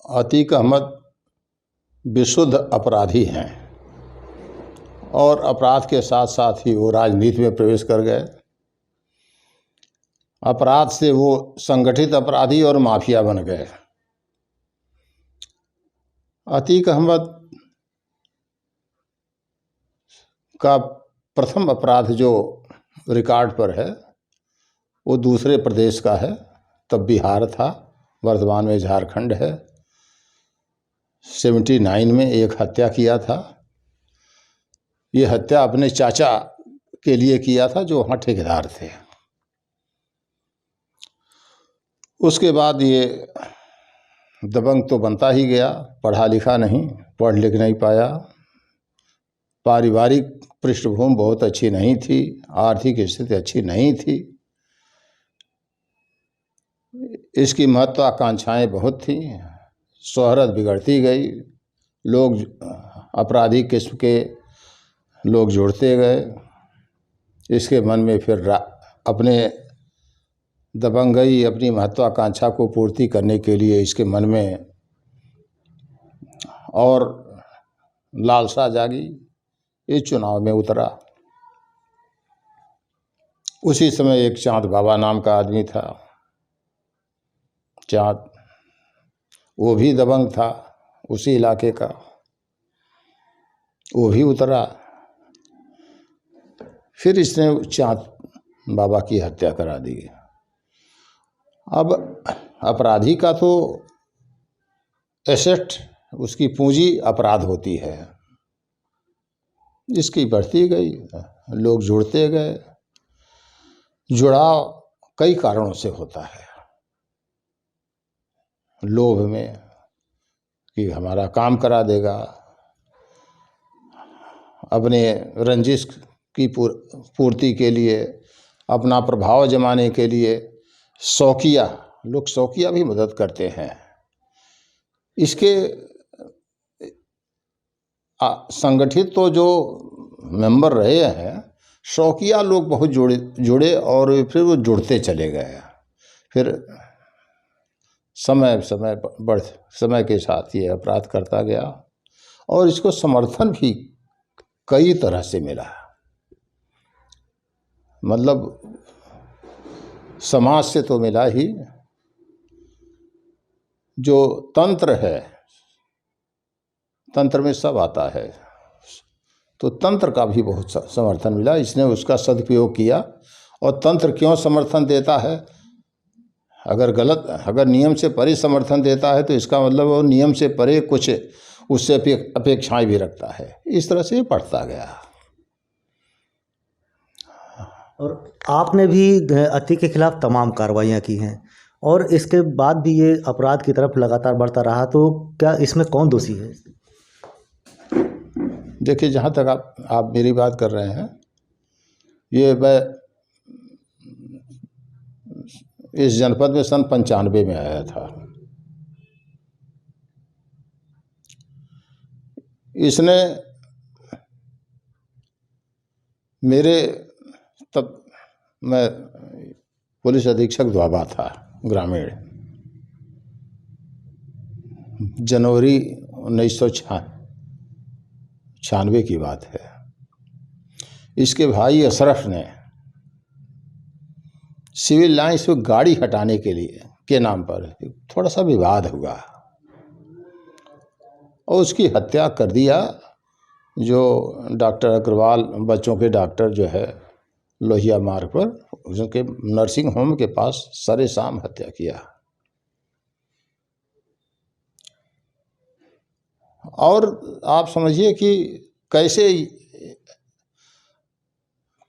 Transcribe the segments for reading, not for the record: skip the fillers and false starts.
अतीक अहमद विशुद्ध अपराधी हैं और अपराध के साथ साथ ही वो राजनीति में प्रवेश कर गए। अपराध से वो संगठित अपराधी और माफिया बन गए। अतीक अहमद का प्रथम अपराध जो रिकॉर्ड पर है वो दूसरे प्रदेश का है, तब बिहार था, वर्तमान में झारखंड है। 79 में एक हत्या किया था। ये हत्या अपने चाचा के लिए किया था जो वहाँ ठेकेदार थे। उसके बाद ये दबंग तो बनता ही गया, पढ़ा लिखा नहीं, पढ़ लिख नहीं पाया, पारिवारिक पृष्ठभूमि बहुत अच्छी नहीं थी, आर्थिक स्थिति अच्छी नहीं थी, इसकी महत्वाकांक्षाएं बहुत थी, शोहरत बिगड़ती गई, लोग अपराधी किस्म के लोग जुड़ते गए। इसके मन में फिर अपने दबंगई, अपनी महत्वाकांक्षा को पूर्ति करने के लिए इसके मन में और लालसा जागी, इस चुनाव में उतरा। उसी समय एक चाँद बाबा नाम का आदमी था, चाँद, वो भी दबंग था उसी इलाके का, वो भी उतरा। फिर इसने चाँद बाबा की हत्या करा दी। अब अपराधी का तो एसेट, उसकी पूंजी अपराध होती है, इसकी बढ़ती गई, लोग जुड़ते गए। जुड़ाव कई कारणों से होता है, लोभ में कि हमारा काम करा देगा, अपने रंजिश की पूर्ति के लिए, अपना प्रभाव जमाने के लिए, शौकिया लोग, शौकिया भी मदद करते हैं। इसके संगठित तो जो मेंबर रहे हैं, शौकिया लोग बहुत जुड़े और फिर वो जुड़ते चले गए। फिर समय के साथ ये अपराध करता गया और इसको समर्थन भी कई तरह से मिला। मतलब समाज से तो मिला ही, जो तंत्र है, तंत्र में सब आता है, तो तंत्र का भी बहुत समर्थन मिला। इसने उसका सदुपयोग किया। और तंत्र क्यों समर्थन देता है? अगर नियम से परे समर्थन देता है तो इसका मतलब वो नियम से परे कुछ उससे अपेक्षाएं भी रखता है। इस तरह से बढ़ता गया। और आपने भी अतीक के खिलाफ तमाम कार्रवाइयाँ की हैं और इसके बाद भी ये अपराध की तरफ लगातार बढ़ता रहा, तो क्या इसमें कौन दोषी है? देखिए, जहाँ तक आप मेरी बात कर रहे हैं, ये मैं इस जनपद में सन 95 में आया था। इसने मेरे, तब मैं पुलिस अधीक्षक द्वाबा था ग्रामीण, जनवरी 1996 की बात है। इसके भाई अशरफ ने सिविल लाइंस में गाड़ी हटाने के नाम पर थोड़ा सा विवाद हुआ और उसकी हत्या कर दिया। जो डॉक्टर अग्रवाल, बच्चों के डॉक्टर जो है, लोहिया मार्ग पर, उनके नर्सिंग होम के पास सरेआम हत्या किया। और आप समझिए कि कैसे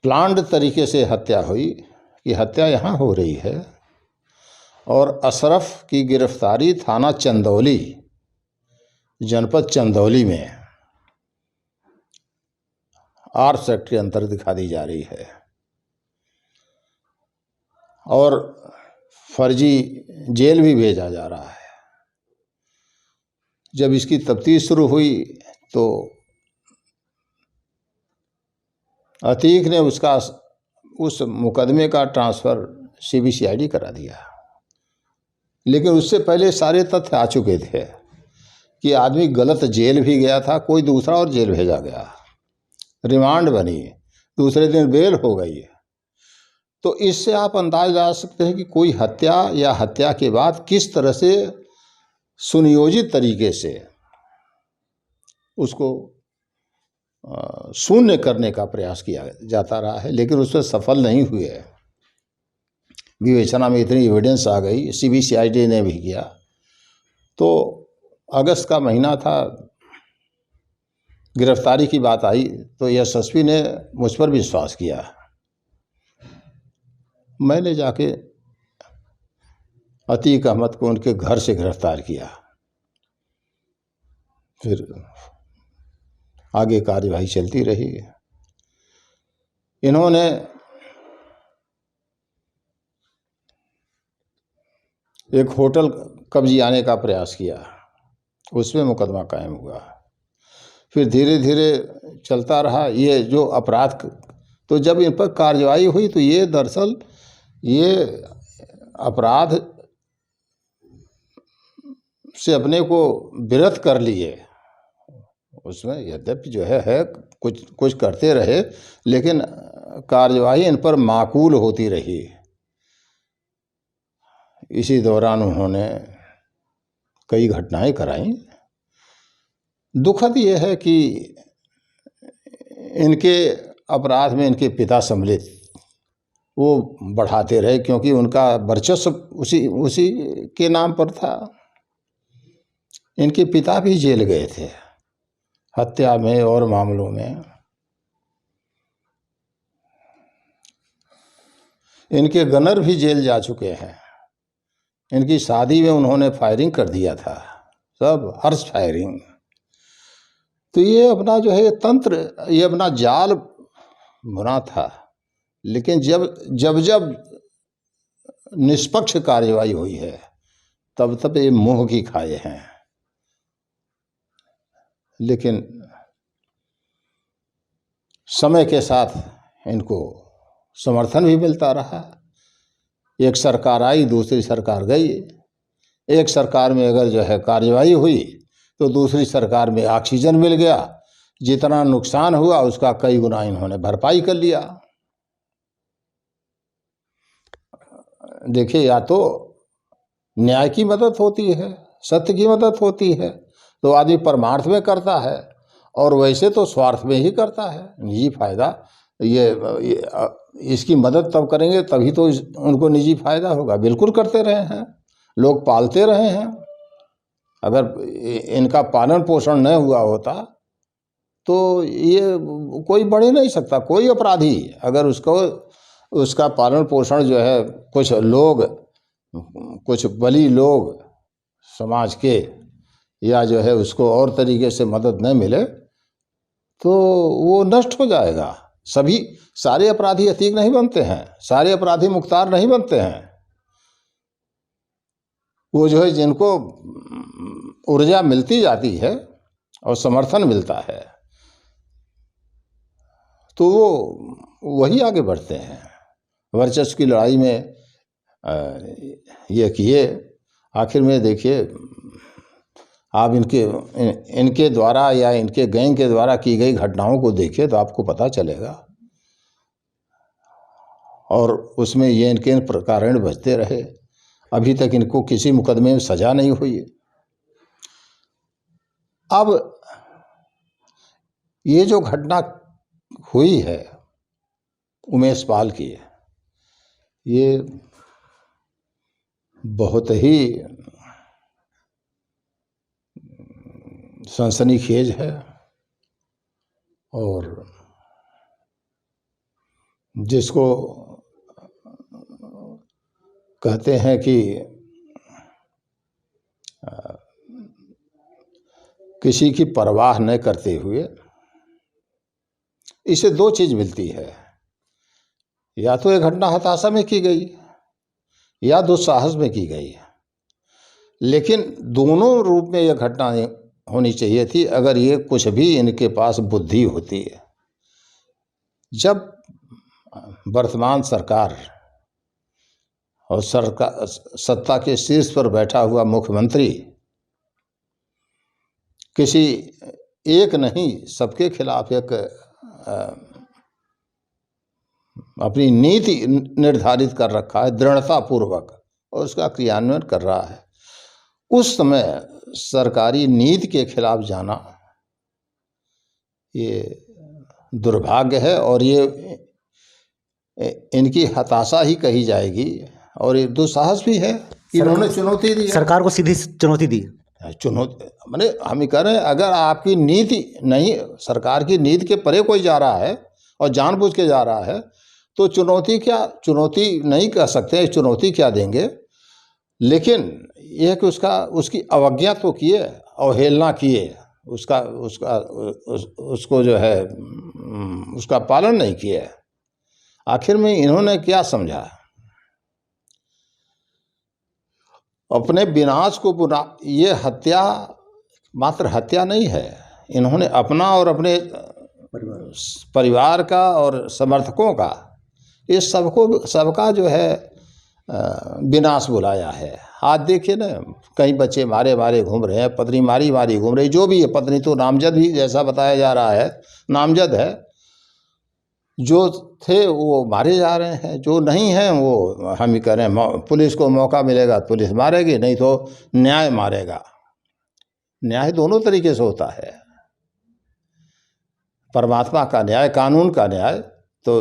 प्लान्ड तरीके से हत्या हुई, कि हत्या यहाँ हो रही है और अशरफ की गिरफ्तारी थाना चंदौली, जनपद चंदौली में आर्म्स एक्ट के अंतर्गत दिखा दी जा रही है और फर्जी जेल भी भेजा जा रहा है। जब इसकी तफ्तीश शुरू हुई तो अतीक ने उस मुकदमे का ट्रांसफ़र CBCID करा दिया, लेकिन उससे पहले सारे तथ्य आ चुके थे। कि आदमी गलत जेल भी गया था, कोई दूसरा और जेल भेजा गया, रिमांड बनी, दूसरे दिन बेल हो गई। तो इससे आप अंदाज लगा सकते हैं कि कोई हत्या या हत्या के बाद किस तरह से सुनियोजित तरीके से उसको शून्य करने का प्रयास किया जाता रहा है, लेकिन उसमें सफल नहीं हुए। विवेचना में इतनी एविडेंस आ गई, CBCID ने भी किया। तो अगस्त का महीना था, गिरफ्तारी की बात आई तो SSP ने मुझ पर विश्वास किया। मैंने जाके अतीक अहमद को उनके घर से गिरफ्तार किया। फिर आगे कार्यवाही चलती रही। इन्होंने एक होटल कब्जियाने का प्रयास किया, उसमें मुकदमा कायम हुआ। फिर धीरे धीरे चलता रहा ये जो अपराध। तो जब इन पर कार्रवाई हुई तो ये दरअसल ये अपराध से अपने को विरत कर लिए। उसमें यद्यपि जो है कुछ करते रहे, लेकिन कार्यवाही इन पर माकूल होती रही। इसी दौरान उन्होंने कई घटनाएं कराई। दुखद ये है कि इनके अपराध में इनके पिता सम्मिलित, वो बढ़ाते रहे, क्योंकि उनका वर्चस्व उसी के नाम पर था। इनके पिता भी जेल गए थे हत्या में और मामलों में। इनके गनर भी जेल जा चुके हैं। इनकी शादी में उन्होंने फायरिंग कर दिया था, सब हर्ष फायरिंग। तो ये अपना जो है तंत्र, ये अपना जाल बुना था। लेकिन जब निष्पक्ष कार्यवाही हुई है तब ये मुंह की खाए हैं। लेकिन समय के साथ इनको समर्थन भी मिलता रहा। एक सरकार आई, दूसरी सरकार गई। एक सरकार में अगर जो है कार्यवाही हुई तो दूसरी सरकार में ऑक्सीजन मिल गया। जितना नुकसान हुआ उसका कई गुना इन्होंने भरपाई कर लिया। देखिए, या तो न्याय की मदद होती है, सत्य की मदद होती है तो आदमी परमार्थ में करता है, और वैसे तो स्वार्थ में ही करता है, निजी फायदा। ये इसकी मदद तब करेंगे तभी तो उनको निजी फायदा होगा। बिल्कुल करते रहे हैं, लोग पालते रहे हैं। अगर इनका पालन पोषण न हुआ होता तो ये कोई बढ़ ही नहीं सकता। कोई अपराधी अगर उसका पालन पोषण जो है कुछ बली लोग समाज के या जो है उसको और तरीके से मदद न मिले तो वो नष्ट हो जाएगा। सारे अपराधी अतीक नहीं बनते हैं, सारे अपराधी मुख्तार नहीं बनते हैं। वो जो है जिनको ऊर्जा मिलती जाती है और समर्थन मिलता है तो वो वही आगे बढ़ते हैं। वर्चस्व की लड़ाई में ये किए। आखिर में देखिए, आप इनके द्वारा या इनके गैंग के द्वारा की गई घटनाओं को देखिए तो आपको पता चलेगा। और उसमें ये इनके कारण बचते रहे। अभी तक इनको किसी मुकदमे में सजा नहीं हुई। अब ये जो घटना हुई है उमेश पाल की, ये बहुत ही सनसनीखेज है। और जिसको कहते हैं कि किसी की परवाह न करते हुए, इसे दो चीज मिलती है। या तो ये घटना हताशा में की गई या दुस्साहस में की गई। लेकिन दोनों रूप में यह घटना होनी चाहिए थी अगर ये कुछ भी इनके पास बुद्धि होती है। जब वर्तमान सरकार और सत्ता के शीर्ष पर बैठा हुआ मुख्यमंत्री किसी एक नहीं, सबके खिलाफ एक अपनी नीति निर्धारित कर रखा है दृढ़ता पूर्वक, और उसका क्रियान्वयन कर रहा है। उस समय सरकारी नीति के खिलाफ जाना ये दुर्भाग्य है, और ये इनकी हताशा ही कही जाएगी, और ये दुस्साहस भी है कि इन्होंने चुनौती दी है। सरकार को सीधी चुनौती दी। चुनौती माने हम ही कह रहे हैं, अगर आपकी नीति नहीं, सरकार की नीति के परे कोई जा रहा है और जानबूझ के जा रहा है, तो चुनौती क्या, चुनौती नहीं कह सकते, चुनौती क्या देंगे। लेकिन यह कि उसकी अवज्ञा तो किए, अवहेलना किए, उसको जो है उसका पालन नहीं किया। आखिर में इन्होंने क्या समझा, अपने विनाश को बुरा, ये हत्या मात्र हत्या नहीं है, इन्होंने अपना और अपने परिवार का और समर्थकों का, ये सबका जो है विनाश बुलाया है। आज देखिए ना, कई बच्चे मारे घूम रहे हैं, पत्नी मारी घूम रही, जो भी है, पत्नी तो नामजद भी जैसा बताया जा रहा है नामजद है, जो थे वो मारे जा रहे हैं, जो नहीं हैं वो हम ही कह रहे हैं पुलिस को मौका मिलेगा पुलिस मारेगी, नहीं तो न्याय मारेगा। न्याय दोनों तरीके से होता है, परमात्मा का न्याय, कानून का न्याय। तो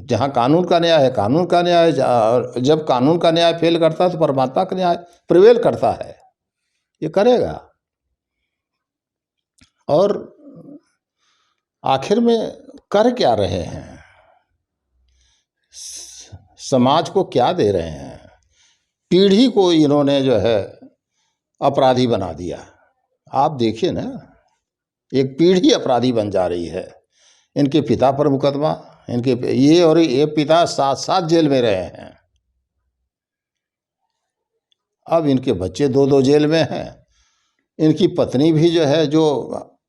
जहाँ कानून का न्याय है, कानून का न्याय, जब कानून का न्याय फेल करता है तो परमात्मा का न्याय प्रिवेल करता है, ये करेगा। और आखिर में कर क्या रहे हैं, समाज को क्या दे रहे हैं, पीढ़ी को इन्होंने जो है अपराधी बना दिया। आप देखिए ना, एक पीढ़ी अपराधी बन जा रही है। इनके पिता पर मुकदमा, इनके ये पिता साथ साथ जेल में रहे हैं, अब इनके बच्चे दो जेल में हैं। इनकी पत्नी भी जो है, जो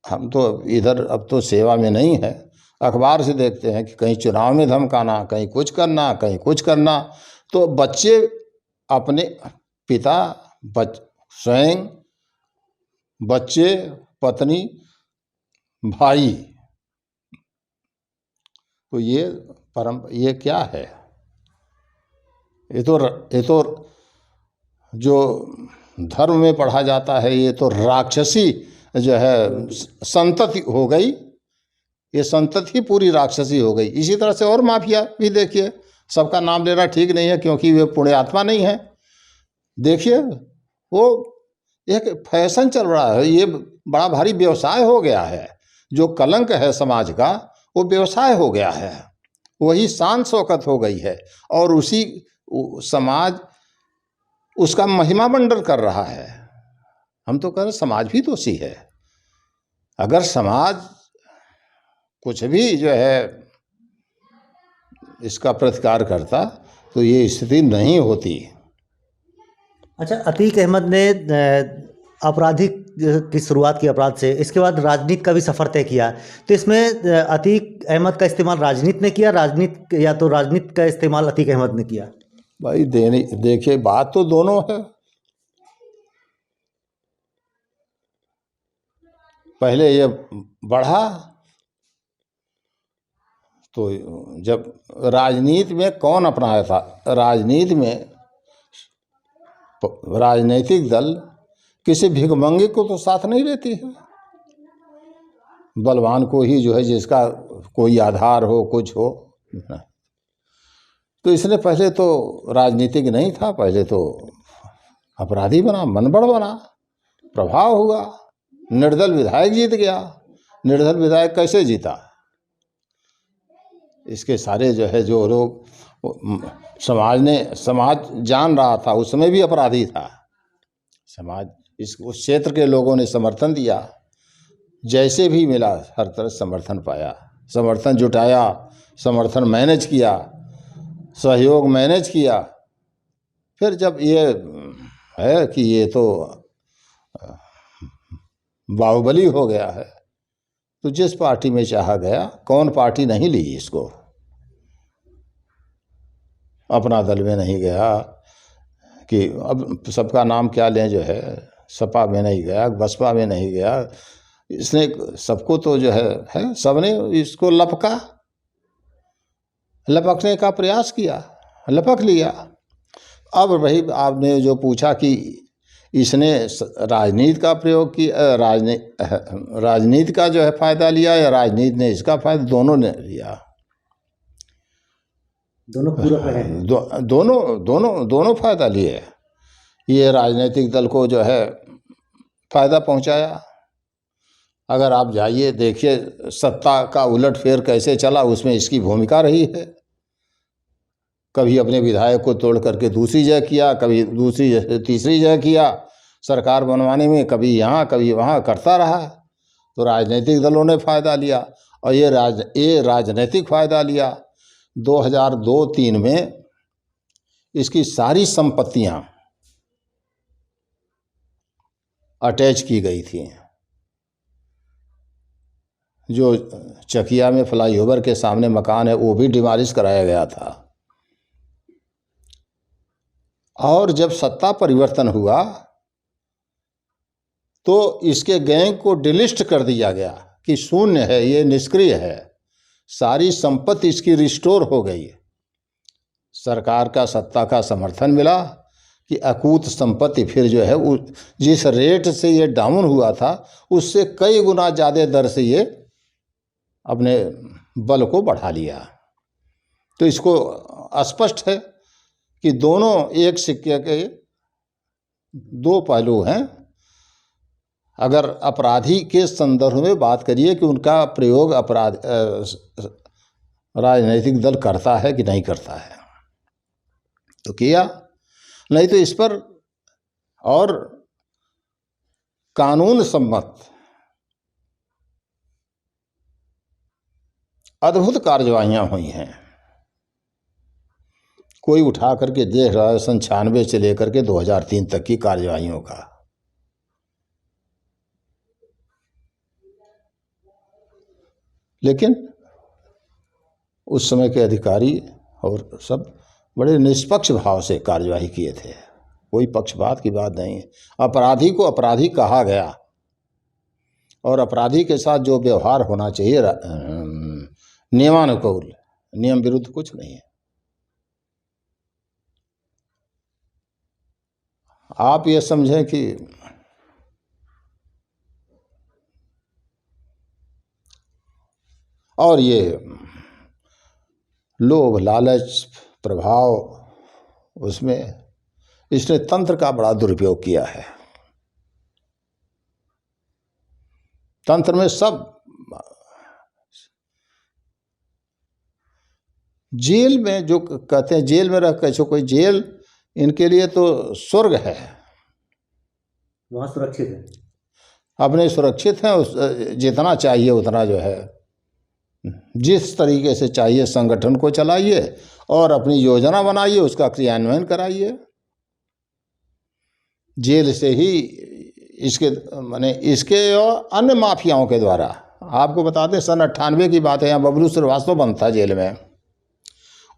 हम तो इधर अब तो सेवा में नहीं है, अखबार से देखते हैं कि कहीं चुनाव में धमकाना, कहीं कुछ करना, कहीं कुछ करना। तो बच्चे अपने पिता, स्वयं, बच्चे, पत्नी, भाई, तो ये क्या है, ये तो जो धर्म में पढ़ा जाता है, ये तो राक्षसी जो है संतति हो गई, ये संतति पूरी राक्षसी हो गई। इसी तरह से और माफिया भी देखिए, सबका नाम लेना ठीक नहीं है क्योंकि वे पुण्यात्मा नहीं है। देखिए वो एक फैशन चल रहा है, ये बड़ा भारी व्यवसाय हो गया है। जो कलंक है समाज का, वो व्यवसाय हो गया है, वही शान शौकत हो गई है, और उसी समाज उसका महिमा मंडन कर रहा है। हम तो कह रहे समाज भी दोषी है। अगर समाज कुछ भी जो है इसका प्रतिकार करता तो ये स्थिति नहीं होती। अच्छा, अतीक अहमद ने आपराधिक की शुरुआत की अपराध से, इसके बाद राजनीति का भी सफ़र तय किया। तो इसमें अतीक अहमद का इस्तेमाल राजनीति ने किया, राजनीति या तो राजनीति का इस्तेमाल अतीक अहमद ने किया? भाई देखिए, बात तो दोनों है। पहले ये बढ़ा तो जब राजनीति में कौन अपनाया था, राजनीति में राजनीतिक दल किसी भिखमंगे को तो साथ नहीं लेती है, बलवान को ही जो है, जिसका कोई आधार हो, कुछ हो। तो इसने पहले तो राजनीतिक नहीं था, पहले तो अपराधी बना, मनबड़ बना, प्रभाव हुआ, निर्दल विधायक जीत गया। निर्दल विधायक कैसे जीता, इसके सारे जो है, जो लोग समाज जान रहा था, उसमें भी अपराधी था समाज, उस क्षेत्र के लोगों ने समर्थन दिया, जैसे भी मिला हर तरह समर्थन पाया, समर्थन जुटाया, समर्थन मैनेज किया, सहयोग मैनेज किया। फिर जब ये है कि ये तो बाहुबली हो गया है, तो जिस पार्टी में चाहा गया, कौन पार्टी नहीं ली इसको, अपना दल में नहीं गया कि अब सबका नाम क्या लें, जो है सपा में नहीं गया, बसपा में नहीं गया, इसने सबको तो जो है सबने इसको लपकने का प्रयास किया, लपक लिया। अब वही आपने जो पूछा कि इसने राजनीति का प्रयोग किया, राजनीति का जो है फायदा लिया या राजनीति ने इसका फायदा, दोनों ने लिया। दोनों पूरक रहे हैं। दोनों फायदा लिए। ये राजनीतिक दल को जो है फायदा पहुंचाया। अगर आप जाइए देखिए सत्ता का उलटफेर कैसे चला, उसमें इसकी भूमिका रही है। कभी अपने विधायक को तोड़ करके दूसरी जगह किया, कभी दूसरी जगह तीसरी जगह किया सरकार बनवाने में, कभी यहाँ कभी वहाँ करता रहा। तो राजनीतिक दलों ने फ़ायदा लिया और ये राजनीतिक फ़ायदा लिया। 2002-03 में इसकी सारी संपत्तियाँ अटैच की गई थी। जो चकिया में फ्लाईओवर के सामने मकान है वो भी डिमॉलिश कराया गया था। और जब सत्ता परिवर्तन हुआ तो इसके गैंग को डिलिस्ट कर दिया गया कि शून्य है, ये निष्क्रिय है। सारी संपत्ति इसकी रिस्टोर हो गई। सरकार का सत्ता का समर्थन मिला कि अकूत संपत्ति फिर जो है जिस रेट से ये डाउन हुआ था उससे कई गुना ज़्यादा दर से ये अपने बल को बढ़ा लिया। तो इसको स्पष्ट है कि दोनों एक सिक्के के दो पहलू हैं। अगर अपराधी के संदर्भ में बात करिए कि उनका प्रयोग राजनीतिक दल करता है कि नहीं करता है, तो किया, नहीं तो इस पर और कानून सम्मत अद्भुत कार्यवाहियां हुई हैं। कोई उठा करके देख रहा है 96 से लेकर के 2003 तक की कार्यवाहियों का। लेकिन उस समय के अधिकारी और सब बड़े निष्पक्ष भाव से कार्यवाही किए थे। कोई पक्षपात की बात नहीं। अपराधी को अपराधी कहा गया और अपराधी के साथ जो व्यवहार होना चाहिए नियमानुकूल, नियम विरुद्ध कुछ नहीं है। आप ये समझें कि और ये लोभ लालच प्रभाव, उसमें इसने तंत्र का बड़ा दुरुपयोग किया है। तंत्र में सब, जेल में जो कहते हैं जेल में रह कैसे, कोई जेल इनके लिए तो स्वर्ग है, वहाँ सुरक्षित है, अपने सुरक्षित हैं। जितना चाहिए उतना जो है जिस तरीके से चाहिए संगठन को चलाइए और अपनी योजना बनाइए, उसका क्रियान्वयन कराइए। जेल से ही इसके माने इसके और अन्य माफियाओं के द्वारा, आपको बता दें सन 98 की बात है, यहाँ बबलू श्रीवास्तव बंद था जेल में।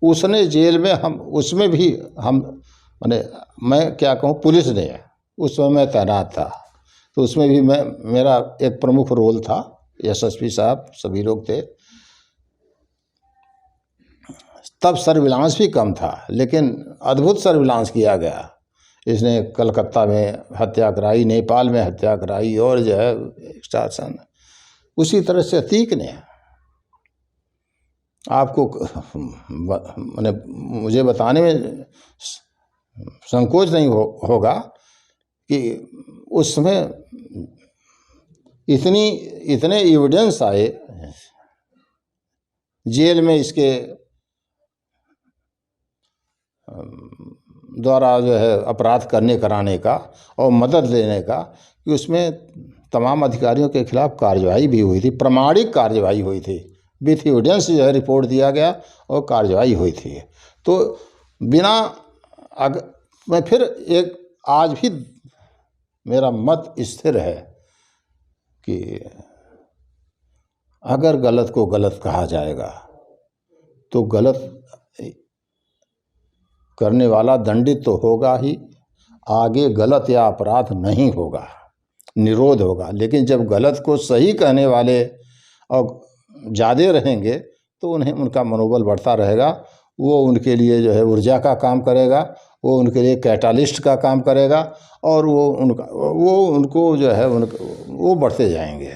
उसने जेल में उसमें भी माने मैं क्या कहूँ, पुलिस ने, उस समय मैं तैनात था तो उसमें भी मेरा एक प्रमुख रोल था। एसएसपी साहब सभी लोग थे। तब सर्विलांस भी कम था लेकिन अद्भुत सर्विलांस किया गया। इसने कलकत्ता में हत्या कराई, नेपाल में हत्या कराई और जो है एक्सटॉर्शन। उसी तरह से अतीक ने, आपको मैंने मुझे बताने में संकोच नहीं होगा कि उस समय इतने एविडेंस आए जेल में इसके द्वारा जो है अपराध कराने का और मदद लेने का, कि उसमें तमाम अधिकारियों के खिलाफ कार्यवाही भी हुई थी, प्रमाणिक कार्यवाही हुई थी, विथ एविडेंस जो है रिपोर्ट दिया गया और कार्यवाही हुई थी। तो बिना मैं फिर एक आज भी मेरा मत स्थिर है कि अगर गलत को गलत कहा जाएगा तो गलत करने वाला दंडित तो होगा ही, आगे गलत या अपराध नहीं होगा। निरोध होगा। लेकिन जब गलत को सही कहने वाले और ज़्यादा रहेंगे तो उन्हें उनका मनोबल बढ़ता रहेगा, वो उनके लिए जो है ऊर्जा का काम करेगा, वो उनके लिए कैटालिस्ट का काम करेगा, और वो उनको जो है वो बढ़ते जाएंगे।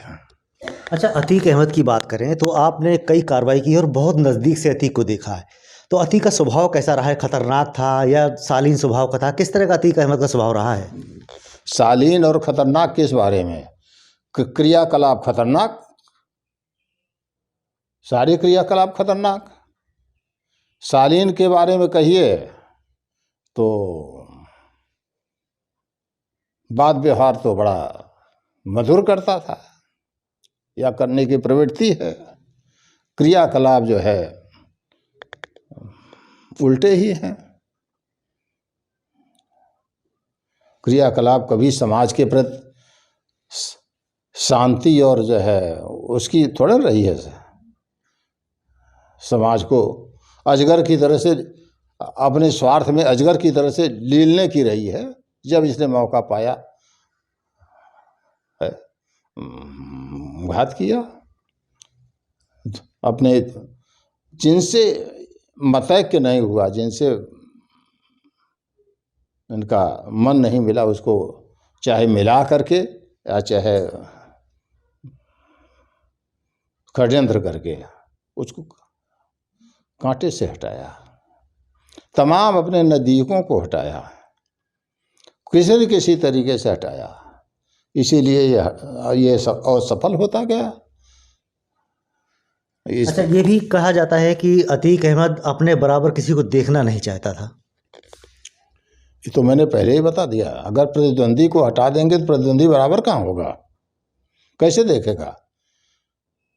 अच्छा, अतीक अहमद की बात करें तो आपने कई कार्रवाई की और बहुत नज़दीक से अतीक को देखा है, तो अतीक का स्वभाव कैसा रहा है? खतरनाक था या शालीन स्वभाव का था? किस तरह का अतीक अहमद का स्वभाव रहा है? शालीन और खतरनाक किस बारे में? क्रियाकलाप खतरनाक, सारे क्रियाकलाप खतरनाक। शालीन के बारे में कहिए तो बात व्यवहार तो बड़ा मधुर करता था या करने की प्रवृत्ति है। क्रियाकलाप जो है उल्टे ही हैं। क्रियाकलाप कभी समाज के प्रति शांति और जो है उसकी थोड़ा रही है। समाज को अजगर की तरह से, अपने स्वार्थ में अजगर की तरह से लीलने की रही है। जब इसने मौका पाया घात किया। अपने जिनसे मतैक्य नहीं हुआ, जिनसे इनका मन नहीं मिला, उसको चाहे मिला करके या चाहे षड्यंत्र करके उसको कांटे से हटाया। तमाम अपने नज़दीकों को हटाया, किसी न किसी तरीके से हटाया। इसीलिए ये सब और सफल होता गया। अच्छा, ये भी कहा जाता है कि अतीक अहमद अपने बराबर किसी को देखना नहीं चाहता था। ये तो मैंने पहले ही बता दिया। अगर प्रतिद्वंदी को हटा देंगे तो प्रतिद्वंदी बराबर कहाँ होगा? कैसे देखेगा?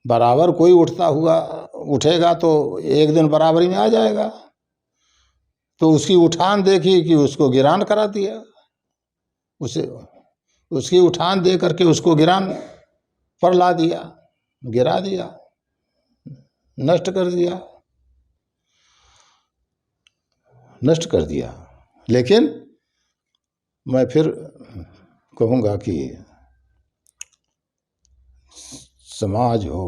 बराबर कोई उठेगा तो एक दिन बराबरी में आ जाएगा। तो उसकी उठान देखी कि उसको गिरान करा दिया, उसकी उठान दे करके उसको गिरान पर ला दिया, गिरा दिया, नष्ट कर दिया। लेकिन मैं फिर कहूँगा कि समाज हो,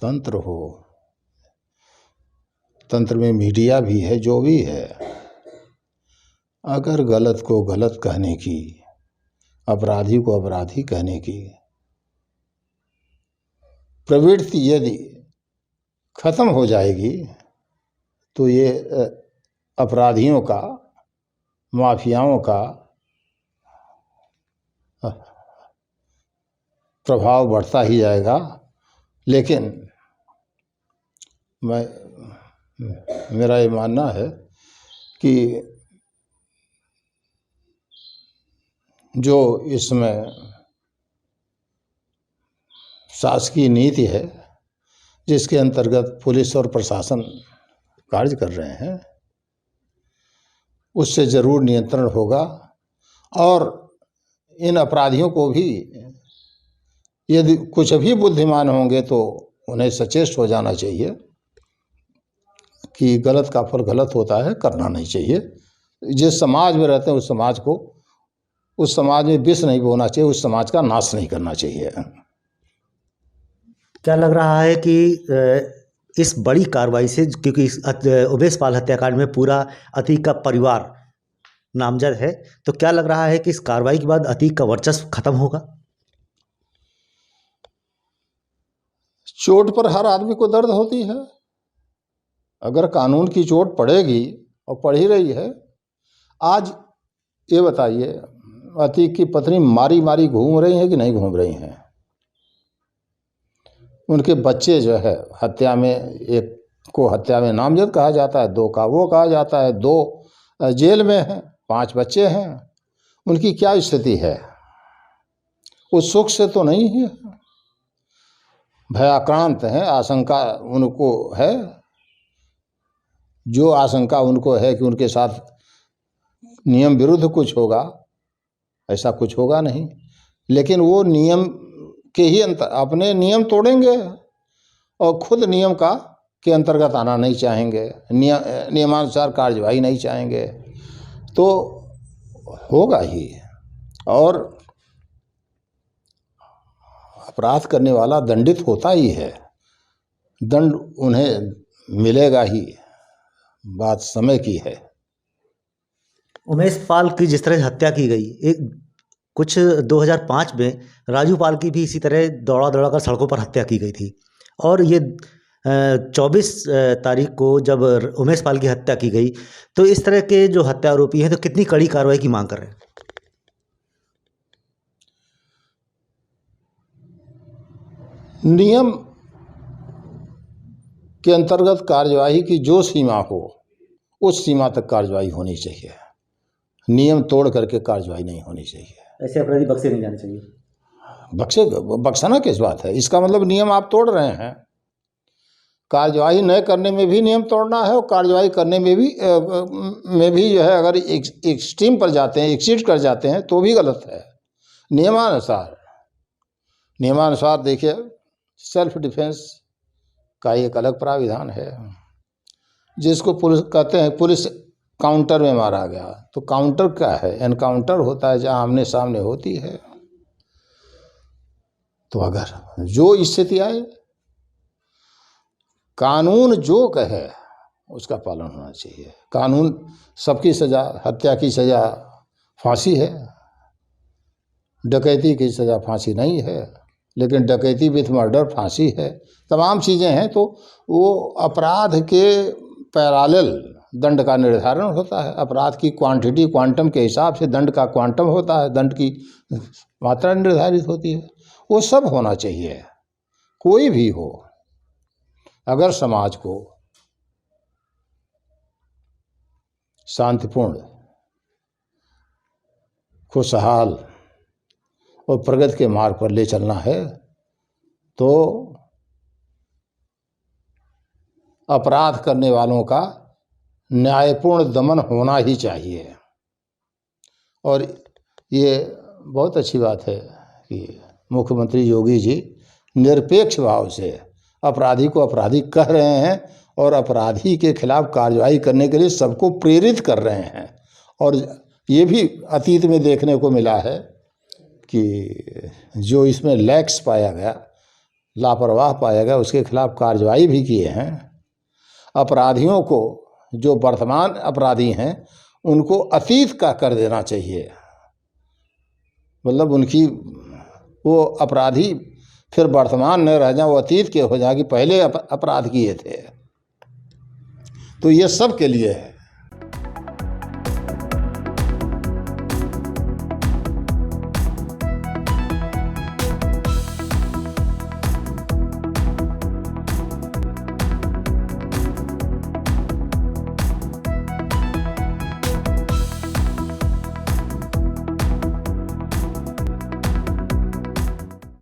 तंत्र हो, तंत्र में मीडिया भी है, जो भी है, अगर गलत को गलत कहने की, अपराधी को अपराधी कहने की प्रवृत्ति यदि खत्म हो जाएगी तो ये अपराधियों का, माफियाओं का प्रभाव बढ़ता ही जाएगा। लेकिन मेरा ये मानना है कि जो इसमें शासकीय नीति है, जिसके अंतर्गत पुलिस और प्रशासन कार्य कर रहे हैं, उससे ज़रूर नियंत्रण होगा। और इन अपराधियों को भी यदि कुछ भी बुद्धिमान होंगे तो उन्हें सचेत हो जाना चाहिए कि गलत का फल गलत होता है, करना नहीं चाहिए। जिस समाज में रहते हैं उस समाज में विष नहीं बोना चाहिए, उस समाज का नाश नहीं करना चाहिए। क्या लग रहा है कि इस बड़ी कार्रवाई से, क्योंकि इस उमेश पाल हत्याकांड में पूरा अतीक का परिवार नामजद है, तो क्या लग रहा है कि इस कार्रवाई के बाद अतीक का वर्चस्व खत्म होगा? चोट पर हर आदमी को दर्द होती है। अगर कानून की चोट पड़ेगी, और पड़ ही रही है। आज ये बताइए, अतीक की पत्नी मारी मारी घूम रही हैं कि नहीं घूम रही हैं? उनके बच्चे जो है हत्या में, एक को हत्या में नामजद कहा जाता है, 2 का वो कहा जाता है, 2 जेल में हैं, 5 बच्चे हैं। उनकी क्या स्थिति है? वो सुख से तो नहीं है, भयाक्रांत हैं, आशंका उनको है। जो आशंका उनको है कि उनके साथ नियम विरुद्ध कुछ होगा, ऐसा कुछ होगा नहीं। लेकिन वो नियम के ही अपने नियम तोड़ेंगे और खुद नियम के अंतर्गत आना नहीं चाहेंगे, नियमानुसार कार्यवाही नहीं चाहेंगे, तो होगा ही। और अपराध करने वाला दंडित होता ही है, दंड उन्हें मिलेगा ही, बात समय की है। उमेश पाल की जिस तरह हत्या की गई, एक कुछ 2005 में राजू पाल की भी इसी तरह दौड़ा दौड़ा कर सड़कों पर हत्या की गई थी। और ये 24 तारीख को जब उमेश पाल की हत्या की गई, तो इस तरह के जो हत्या आरोपी हैं तो कितनी कड़ी कार्रवाई की मांग कर रहे हैं? नियम के अंतर्गत कार्यवाही की जो सीमा हो, उस सीमा तक कार्यवाही होनी चाहिए। नियम तोड़ करके कार्यवाही नहीं होनी चाहिए। ऐसे अपराधी बख्शे नहीं जाने चाहिए। बख्शना किस बात है? इसका मतलब नियम आप तोड़ रहे हैं। कार्यवाही न करने में भी नियम तोड़ना है, और कार्यवाही करने में भी जो है, अगर एक्सट्रीम पर जाते हैं, एक्सीड कर जाते हैं, तो भी गलत है। नियमानुसार देखिए, सेल्फ डिफेंस का एक अलग प्राविधान है, जिसको पुलिस कहते हैं, पुलिस काउंटर में मारा गया, तो काउंटर क्या है? एनकाउंटर होता है जहां आमने सामने होती है। तो अगर जो स्थिति आए, कानून जो कहे उसका पालन होना चाहिए। कानून सबकी सज़ा, हत्या की सज़ा फांसी है, डकैती की सज़ा फांसी नहीं है, लेकिन डकैती विथ मर्डर फांसी है। तमाम चीज़ें हैं, तो वो अपराध के पैरेलल दंड का निर्धारण होता है। अपराध की क्वांटिटी, क्वांटम के हिसाब से दंड का क्वांटम होता है, दंड की मात्रा निर्धारित होती है। वो सब होना चाहिए, कोई भी हो। अगर समाज को शांतिपूर्ण, खुशहाल और प्रगति के मार्ग पर ले चलना है, तो अपराध करने वालों का न्यायपूर्ण दमन होना ही चाहिए। और ये बहुत अच्छी बात है कि मुख्यमंत्री योगी जी निरपेक्ष भाव से अपराधी को अपराधी कह रहे हैं, और अपराधी के खिलाफ कार्रवाई करने के लिए सबको प्रेरित कर रहे हैं। और ये भी अतीत में देखने को मिला है कि जो इसमें लैक्स पाया गया, लापरवाह पाया गया, उसके खिलाफ कार्रवाई भी किए हैं। अपराधियों को, जो वर्तमान अपराधी हैं, उनको अतीत का कर देना चाहिए। मतलब उनकी, वो अपराधी फिर वर्तमान न रह जाए, वो अतीत के हो जाए कि पहले अपराध किए थे। तो ये सब के लिए है।